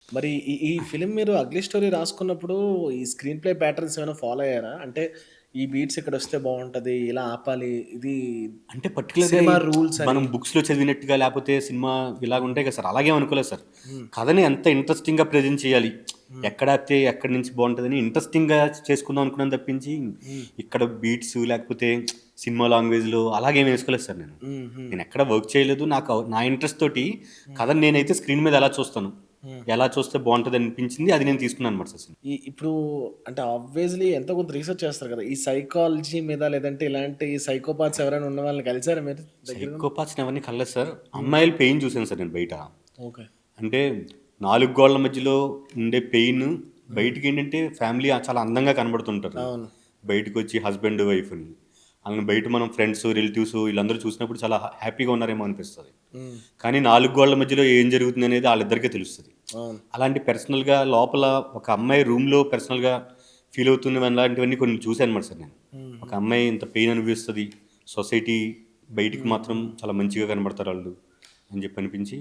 మరి ఈ ఫిల్మ్ మీరు 'అగ్లీ స్టోరీ' రాసుకున్నప్పుడు ఈ స్క్రీన్ ప్లే ప్యాటర్న్స్ ఏమైనా ఫాలో అయ్యారా? అంటే ఈ బీట్స్ ఇక్కడొస్తే బావుంటది. ఇలా ఆపాలి. ఇది అంటే పర్టిక్యులర్‌గా సినిమా రూల్స్ అని. మనం బుక్స్‌లో చదివినట్టుగా లేపోతే సినిమా హ్మ్. ఇలాగుంటాయి కదా సార్! అలాగేం అనుకోలేదు సార్. హ్మ్. కథని ఎంత ఇంట్రెస్టింగ్‌గా ప్రెజెంట్ చేయాలి. హ్మ్. ఎక్కడ ఆపితే ఎక్కడి నుంచి బావుంటదని ఇంట్రెస్టింగ్‌గా చేసుకుందాం అనుకున్నాను తప్పించి, హ్మ్. ఇక్కడ బీట్స్ లేకపోతే సినిమా లాంగ్వేజ్‌లో అలాగేమి వేసుకోలేదు సార్ నేను. హ్మ్. హ్మ్. నేనెక్కడ వర్క్ చేయలేదు. నాకు నా ఇంట్రెస్ట్ తోటి హ్మ్. కథని నేనైతే స్క్రీన్ మీద ఎలా చూస్తాను, హ్మ్. ఎలా చూస్తే బావుంటదనిపించింది అది నేను తీసుకున్నాననమాట సార్. ఇప్పుడు అంటే ఆబ్వియస్‌లీ ఎంతో కొంత రిసర్చ్ చేస్తారు కదా! ఈ సైకాలజీ మీద లేదంటే ఇలాంటి సైకోపాత్స్ ఎవరైనా ఉన్న వాళ్ళని కలిసారా మీరు దగ్గరగుండి? సైకోపాత్స్‌ని ఎవరిని కనలేదు సార్. హ్మ్. అమ్మాయిల పెయిన్ చూసాను సార్ నేను బయట. ఓకే. అంటే 4 గోడల మధ్యలో ఉండే పెయిన్ హ్మ్. బయటికేంటంటే ఫ్యామిలీ చాలా అందంగా కనబడుతుంటారు. అవును. బయటకొచ్చి హస్బెండ్, వైఫ్‌ని. ఆళ్ళని బయట మనం ఫ్రెండ్స్, రిలేటివ్స్ వీళ్ళందరూ చూసినప్పుడు చాలా హ్యాపీగా ఉన్నారేమో అనిపిస్తది. హ్మ్. కానీ 4 గోడల మధ్యలో ఏం జరుగుతుందనేది ఆళ్ళిద్దరికే తెలుస్తది. అవును. అలాంటి పర్సనల్‌గా లోపల ఒక అమ్మాయి రూమ్‌లో పర్సనల్‌గా ఫీల్ అవుతున్నవలాంటివన్నీ కొన్ని చూసానన్నమాట సార్ నేను. హ్మ్. ఒక హ్మ్. అమ్మాయి ఇంత పెయిన్ అనుభవిస్తది. సొసైటీ బయటికి హ్మ్. మాత్రం హ్మ్. చాలా మంచిగా కనబడతారాళ్ళు అని చెప్పి అనిపించి